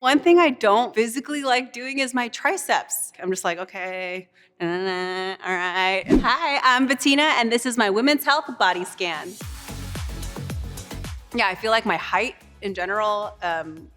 One thing I don't physically like doing is my triceps. I'm just like, okay, all right. Hi, I'm Betina, and this is my Women's Health Body Scan. Yeah, I feel like my height in general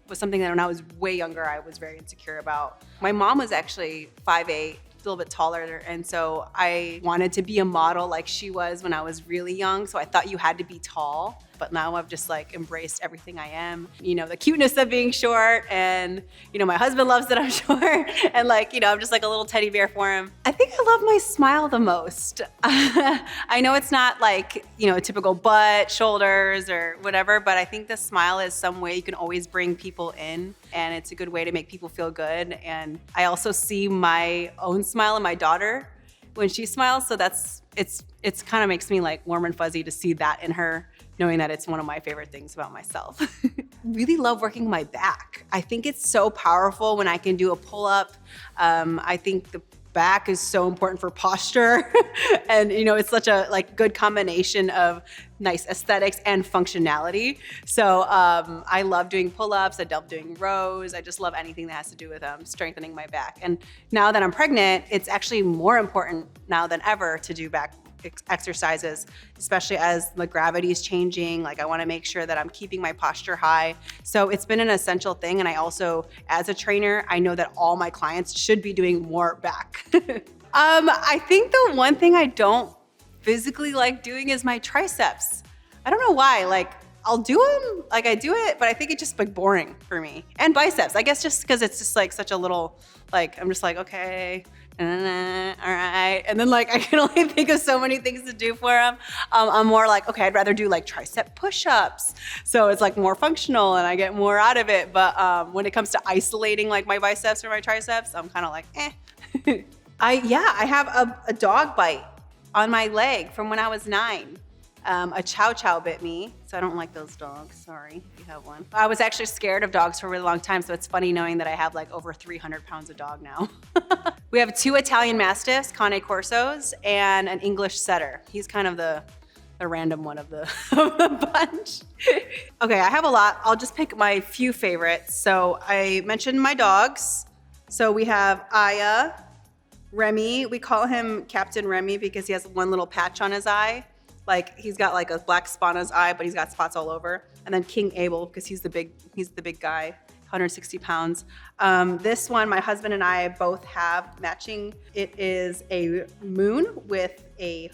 was something that when I was way younger, I was very insecure about. My mom was actually 5'8", a little bit taller, and so I wanted to be a model like she was when I was really young, so I thought you had to be tall. But now I've just like embraced everything I am. You know, the cuteness of being short, and you know, my husband loves that I'm short, and like, you know, I'm just like a little teddy bear for him. I think I love my smile the most. I know it's not like, you know, a typical butt, shoulders, or whatever, but I think the smile is some way you can always bring people in, and it's a good way to make people feel good. And I also see my own smile in my daughter when she smiles, so it's kind of makes me like warm and fuzzy to see that in her, knowing that it's one of my favorite things about myself. Really love working my back. I think it's so powerful when I can do a pull-up. I think the back is so important for posture. And you know, it's such a like good combination of nice aesthetics and functionality. So I love doing pull-ups, I love doing rows. I just love anything that has to do with strengthening my back. And now that I'm pregnant, it's actually more important now than ever to do back exercises, especially as the gravity is changing. Like I want to make sure that I'm keeping my posture high. So it's been an essential thing. And I also, as a trainer, I know that all my clients should be doing more back. I think the one thing I don't physically like doing is my triceps. I don't know why, like I'll do them, like I do it, but I think it's just like boring for me. And biceps, I guess just because it's just like such a little, like, I'm just like, okay, all right. And then like, I can only think of so many things to do for them. I'm more like, okay, I'd rather do like tricep push-ups. So it's like more functional and I get more out of it. But when it comes to isolating like my biceps or my triceps, I'm kind of like, eh. I have a dog bite on my leg from when I was 9. A chow chow bit me, so I don't like those dogs. Sorry if you have one. I was actually scared of dogs for a really long time, so it's funny knowing that I have like over 300 pounds of dog now. We have 2 Italian Mastiffs, Cane Corsos, and an English Setter. He's kind of the random one of the, of the bunch. Okay, I have a lot. I'll just pick my few favorites. So I mentioned my dogs. So we have Aya, Remy. We call him Captain Remy because he has one little patch on his eye. Like he's got like a black spot on his eye, but he's got spots all over. And then King Abel, because he's the big guy, 160 pounds. This one, my husband and I both have matching. It is a moon with a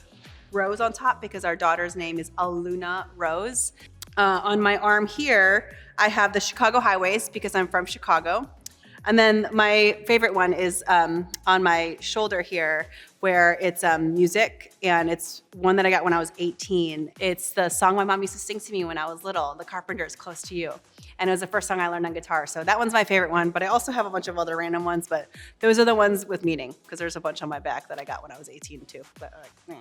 rose on top because our daughter's name is Aluna Rose. On my arm here, I have the Chicago Highways because I'm from Chicago. And then my favorite one is on my shoulder here, where it's music, and it's one that I got when I was 18. It's the song my mom used to sing to me when I was little, The Carpenters, Close to You. And it was the first song I learned on guitar. So that one's my favorite one, but I also have a bunch of other random ones, but those are the ones with meaning, because there's a bunch on my back that I got when I was 18 too. But like,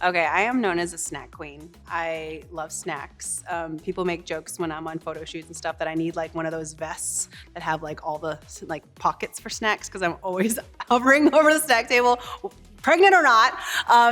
Okay, I am known as a snack queen. I love snacks. People make jokes when I'm on photo shoots and stuff that I need like one of those vests that have like all the like pockets for snacks, because I'm always hovering over the snack table, pregnant or not.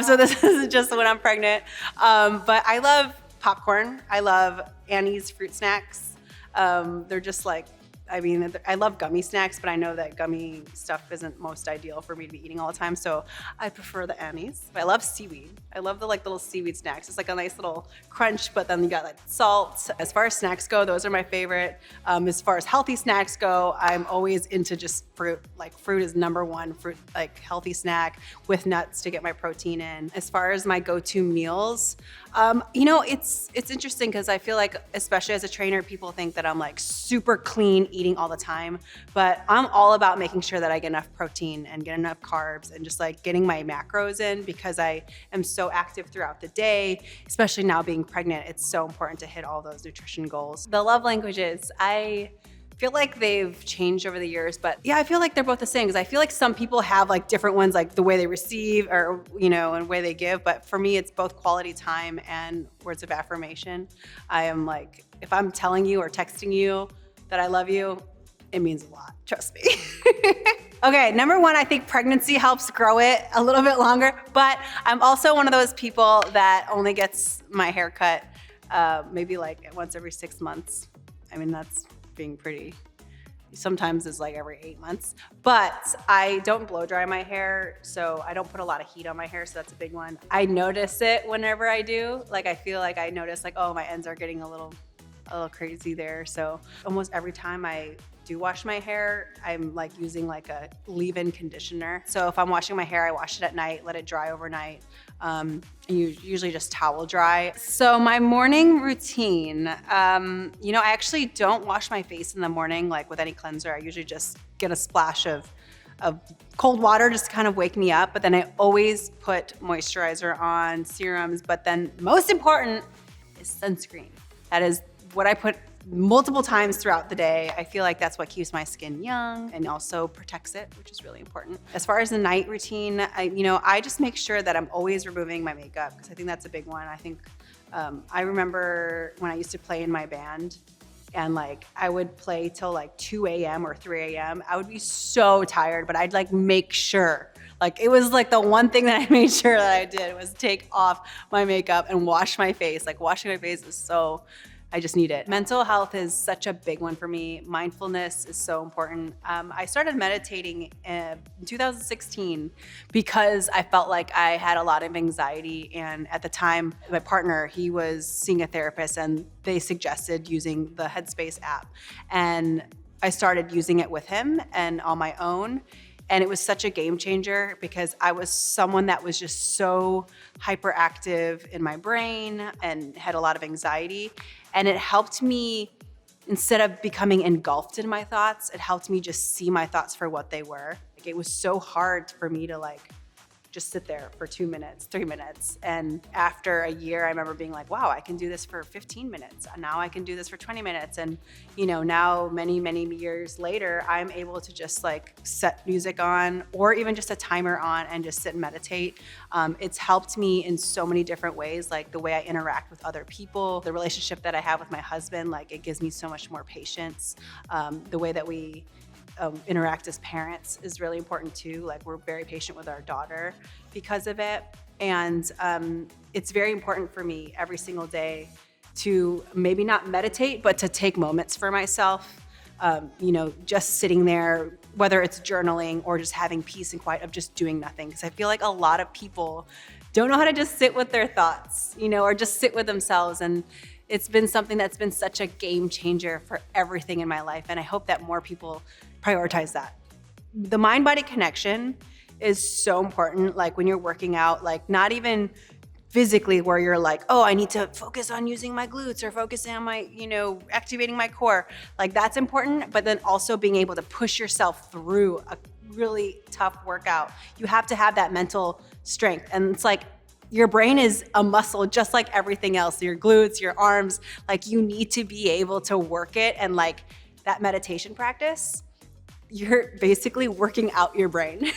So this is just when I'm pregnant. But I love popcorn. I love Annie's fruit snacks. They're just like, I mean, I love gummy snacks, but I know that gummy stuff isn't most ideal for me to be eating all the time, so I prefer the Annie's. But I love seaweed. I love the like little seaweed snacks. It's like a nice little crunch, but then you got like salt. As far as snacks go, those are my favorite. As far as healthy snacks go, I'm always into just fruit. Like fruit is number one, fruit, like healthy snack with nuts to get my protein in. As far as my go-to meals, you know, it's interesting because I feel like, especially as a trainer, people think that I'm like super clean eating all the time, but I'm all about making sure that I get enough protein and get enough carbs and just like getting my macros in, because I am so active throughout the day, especially now being pregnant. It's so important to hit all those nutrition goals. The love languages, I feel like they've changed over the years, but yeah, I feel like they're both the same, because I feel like some people have like different ones, like the way they receive or, you know, and way they give. But for me, it's both quality time and words of affirmation. I am like, if I'm telling you or texting you that I love you, it means a lot, trust me. Okay, number one, I think pregnancy helps grow it a little bit longer, but I'm also one of those people that only gets my hair cut maybe like once every 6 months. I mean, that's being pretty sometimes it's like every 8 months. But I don't blow dry my hair, so I don't put a lot of heat on my hair, so that's a big one. I notice it whenever I do. Like I feel like I notice like, oh, my ends are getting a little crazy there. So almost every time I do wash my hair, I'm like using like a leave-in conditioner. So if I'm washing my hair, I wash it at night, let it dry overnight. And you usually just towel dry. So my morning routine, I actually don't wash my face in the morning like with any cleanser. I usually just get a splash of cold water just to kind of wake me up. But then I always put moisturizer on, serums. But then most important is sunscreen. That is what I put multiple times throughout the day. I feel like that's what keeps my skin young and also protects it, which is really important. As far as the night routine, I just make sure that I'm always removing my makeup because I think that's a big one. I think I remember when I used to play in my band and like I would play till like 2 a.m. or 3 a.m. I would be so tired, but I'd like make sure. Like it was like the one thing that I made sure that I did was take off my makeup and wash my face. Like washing my face is I just need it. Mental health is such a big one for me. Mindfulness is so important. I started meditating in 2016 because I felt like I had a lot of anxiety. And at the time, my partner, he was seeing a therapist and they suggested using the Headspace app. And I started using it with him and on my own. And it was such a game changer because I was someone that was just so hyperactive in my brain and had a lot of anxiety. And it helped me, instead of becoming engulfed in my thoughts, it helped me just see my thoughts for what they were. Like it was so hard for me to like just sit there for 2 minutes, 3 minutes. And after a year, I remember being like, wow, I can do this for 15 minutes. And now I can do this for 20 minutes. And, now many, many years later, I'm able to just like set music on or even just a timer on and just sit and meditate. It's helped me in so many different ways, like the way I interact with other people, the relationship that I have with my husband, like it gives me so much more patience. The way that we interact as parents is really important too. Like we're very patient with our daughter because of it. And it's very important for me every single day to maybe not meditate, but to take moments for myself. Just sitting there, whether it's journaling or just having peace and quiet of just doing nothing. Because I feel like a lot of people don't know how to just sit with their thoughts, or just sit with themselves. And it's been something that's been such a game changer for everything in my life. And I hope that more people prioritize that. The mind-body connection is so important. Like when you're working out, like not even physically where you're like, oh, I need to focus on using my glutes or focusing on my, activating my core. Like that's important, but then also being able to push yourself through a really tough workout. You have to have that mental strength. And it's like, your brain is a muscle just like everything else, your glutes, your arms, like you need to be able to work it. And like that meditation practice, you're basically working out your brain.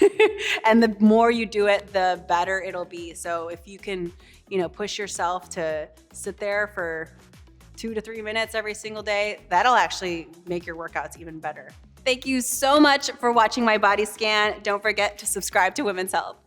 And the more you do it, the better it'll be. So if you can, push yourself to sit there for 2 to 3 minutes every single day, that'll actually make your workouts even better. Thank you so much for watching my body scan. Don't forget to subscribe to Women's Health.